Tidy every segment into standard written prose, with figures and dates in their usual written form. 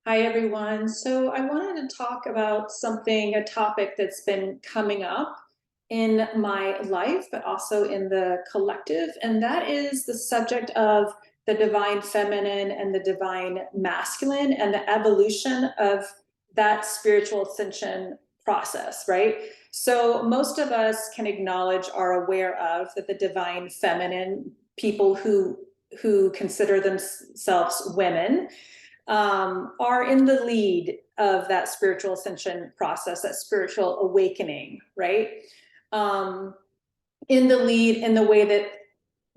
Hi, everyone. So I wanted to talk about a topic that's been coming up in my life, but also in the collective, and that is the subject of the divine feminine and the divine masculine and the evolution of that spiritual ascension process, right? So most of us can acknowledge, are aware of that the divine feminine, people who consider themselves women, are in the lead of that spiritual ascension process, that spiritual awakening, right? Um, in the lead in the way that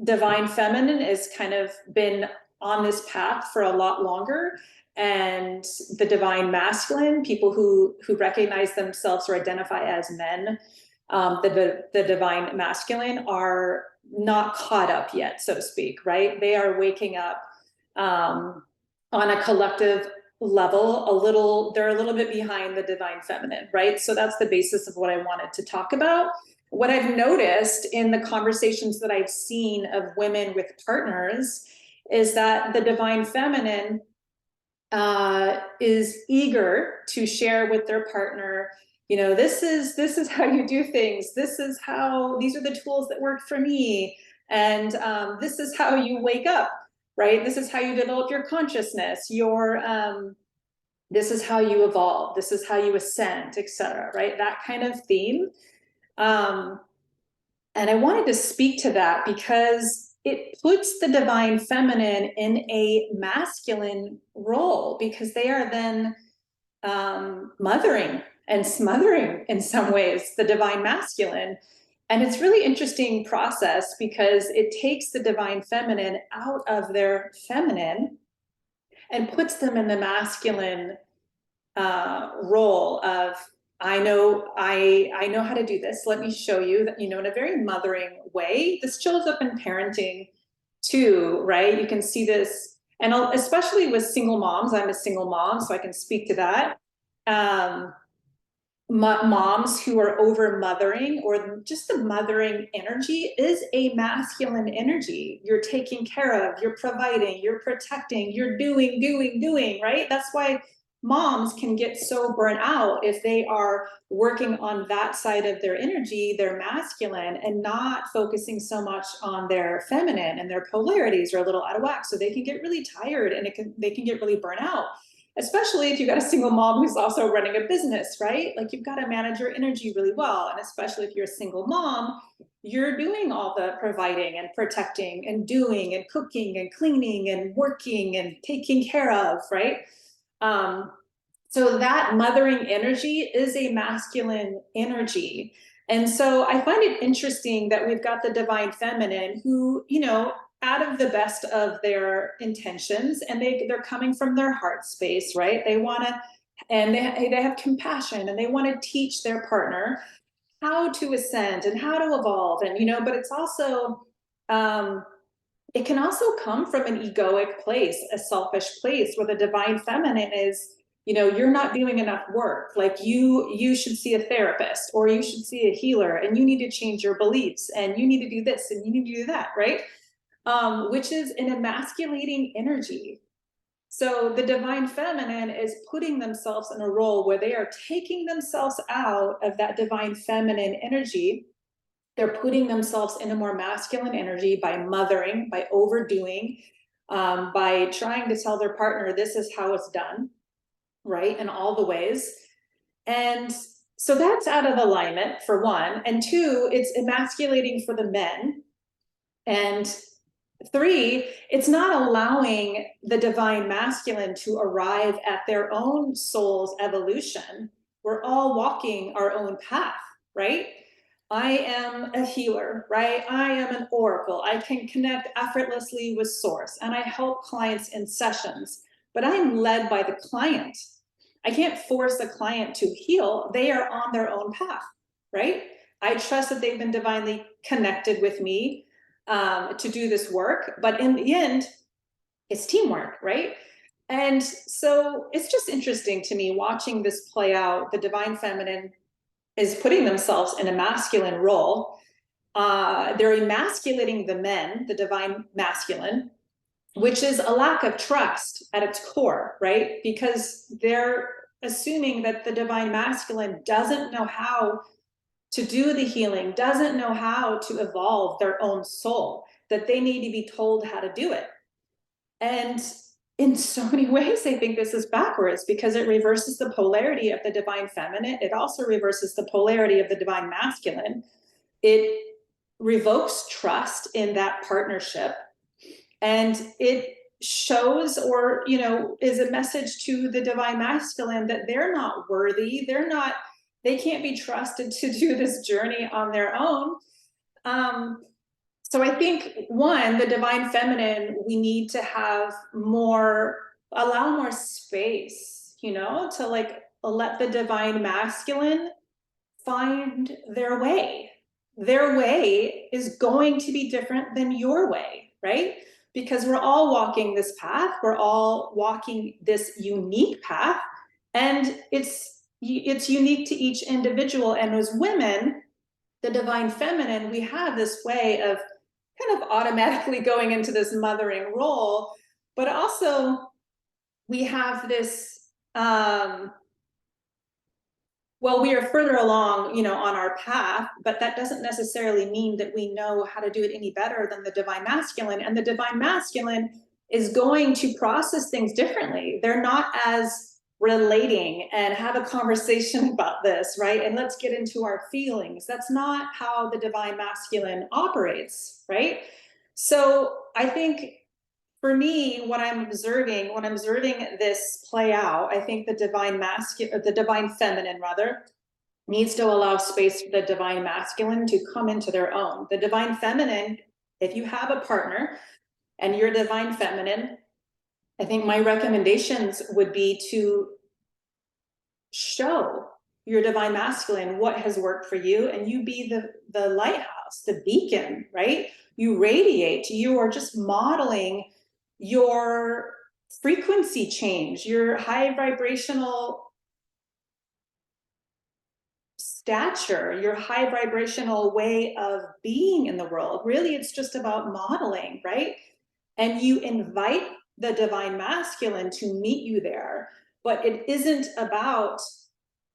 divine feminine has kind of been on this path for a lot longer, and the divine masculine, people who recognize themselves or identify as men, the divine masculine, are not caught up yet, so to speak, right? They are waking up, um, on a collective level, they're a little bit behind the divine feminine, right? So that's the basis of what I wanted to talk about. What I've noticed in the conversations that I've seen of women with partners is that the divine feminine is eager to share with their partner, this is how you do things. These are the tools that work for me, and this is how you wake up, right? This is how you develop your consciousness. This is how you evolve. This is how you ascend, etc. Right? That kind of theme. Um, and I wanted to speak to that because it puts the divine feminine in a masculine role, because they are then mothering and smothering in some ways the divine masculine. And it's really interesting process because it takes the divine feminine out of their feminine and puts them in the masculine role of, I know how to do this. Let me show you that, in a very mothering way. This shows up in parenting too, right? You can see this, and especially with single moms. I'm a single mom, so I can speak to that. Um, Moms who are over mothering, or just the mothering energy, is a masculine energy. You're taking care of, you're providing, you're protecting, you're doing, right? That's why moms can get so burnt out if they are working on that side of their energy, their masculine, and not focusing so much on their feminine, and their polarities are a little out of whack. So they can get really tired, and they can get really burnt out, especially if you've got a single mom who's also running a business, right? Like, you've got to manage your energy really well. And especially if you're a single mom, you're doing all the providing and protecting and doing and cooking and cleaning and working and taking care of, right? Um, so that mothering energy is a masculine energy. And so I find it interesting that we've got the divine feminine who, out of the best of their intentions, and they're coming from their heart space, right? They want to, and they have compassion, and they want to teach their partner how to ascend and how to evolve. And, but it's also, um, it can also come from an egoic place, a selfish place, where the divine feminine is, you're not doing enough work. Like, you should see a therapist, or you should see a healer, and you need to change your beliefs, and you need to do this, and you need to do that, right? Which is an emasculating energy. So the divine feminine is putting themselves in a role where they are taking themselves out of that divine feminine energy. They're putting themselves in a more masculine energy by mothering, by overdoing, by trying to tell their partner, this is how it's done, right? In all the ways. And so that's out of alignment, for one. And two, it's emasculating for the men. And three, it's not allowing the divine masculine to arrive at their own soul's evolution. We're all walking our own path, right? I am a healer, right? I am an oracle. I can connect effortlessly with source, and I help clients in sessions, but I'm led by the client. I can't force a client to heal. They are on their own path, right? I trust that they've been divinely connected with me, to do this work, but in the end, it's teamwork, right? And so it's just interesting to me watching this play out. The divine feminine is putting themselves in a masculine role. They're emasculating the men, the divine masculine, which is a lack of trust at its core, right? Because they're assuming that the divine masculine doesn't know how to do the healing, doesn't know how to evolve their own soul, that they need to be told how to do it. And in so many ways, I think this is backwards because it reverses the polarity of the divine feminine. It also reverses the polarity of the divine masculine. It revokes trust in that partnership. And it shows, or, is a message to the divine masculine that they're not worthy. They can't be trusted to do this journey on their own. So I think, one, the divine feminine, we need to allow more space, to let the divine masculine find their way. Their way is going to be different than your way, right? Because we're all walking this path. We're all walking this unique path, and it's unique to each individual. And as women, the divine feminine, we have this way of kind of automatically going into this mothering role, but also we have this, we are further along, on our path, but that doesn't necessarily mean that we know how to do it any better than the divine masculine. And the divine masculine is going to process things differently. They're not as relating and have a conversation about this, right? And let's get into our feelings. That's not how the divine masculine operates, right? So I think for me, when I'm observing this play out, I think the divine feminine rather, needs to allow space for the divine masculine to come into their own. The divine feminine, if you have a partner and you're divine feminine, I think my recommendations would be to show your divine masculine what has worked for you, and you be the lighthouse, the beacon, right? You radiate, you are just modeling your frequency change, your high vibrational stature, your high vibrational way of being in the world. Really, it's just about modeling, right? And you invite the divine masculine to meet you there, but it isn't about,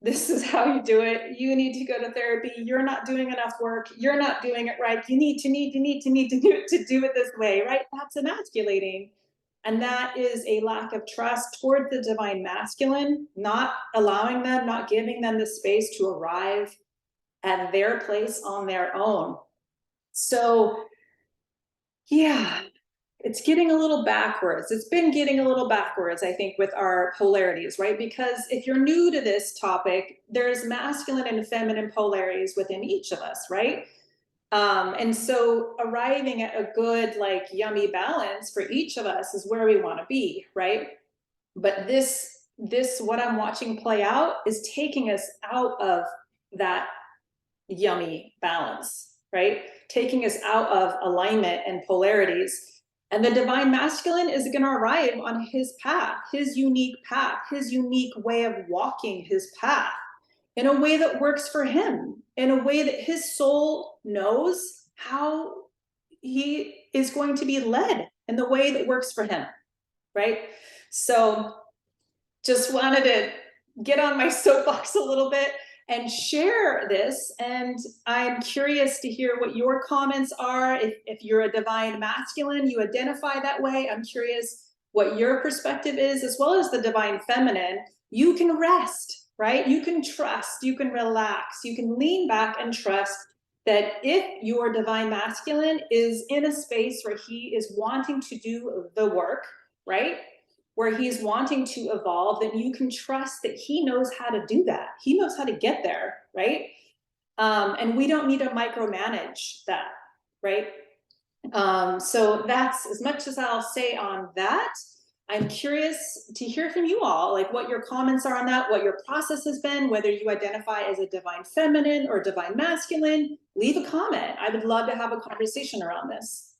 this is how you do it. You need to go to therapy. You're not doing enough work. You're not doing it right. You need to do it this way, right? That's emasculating. And that is a lack of trust toward the divine masculine, not allowing them, not giving them the space to arrive at their place on their own. So, yeah, it's getting a little backwards. It's been getting a little backwards, I think, with our polarities, right? Because if you're new to this topic, there's masculine and feminine polarities within each of us, right? And so arriving at a good, yummy balance for each of us is where we want to be, right? But this, what I'm watching play out is taking us out of that yummy balance, right? Taking us out of alignment and polarities. And the divine masculine is going to arrive on his path, his unique way of walking his path in a way that works for him, in a way that his soul knows how he is going to be led in the way that works for him, right? So just wanted to get on my soapbox a little bit and share this. And I'm curious to hear what your comments are. If you're a divine masculine, you identify that way. I'm curious what your perspective is, as well as the divine feminine. You can rest, right? You can trust, you can relax, you can lean back and trust that if your divine masculine is in a space where he is wanting to do the work, right? Where he's wanting to evolve, then you can trust that he knows how to do that. He knows how to get there, right? And we don't need to micromanage that, right? So that's as much as I'll say on that. I'm curious to hear from you all, what your comments are on that, what your process has been, whether you identify as a divine feminine or divine masculine. Leave a comment. I would love to have a conversation around this.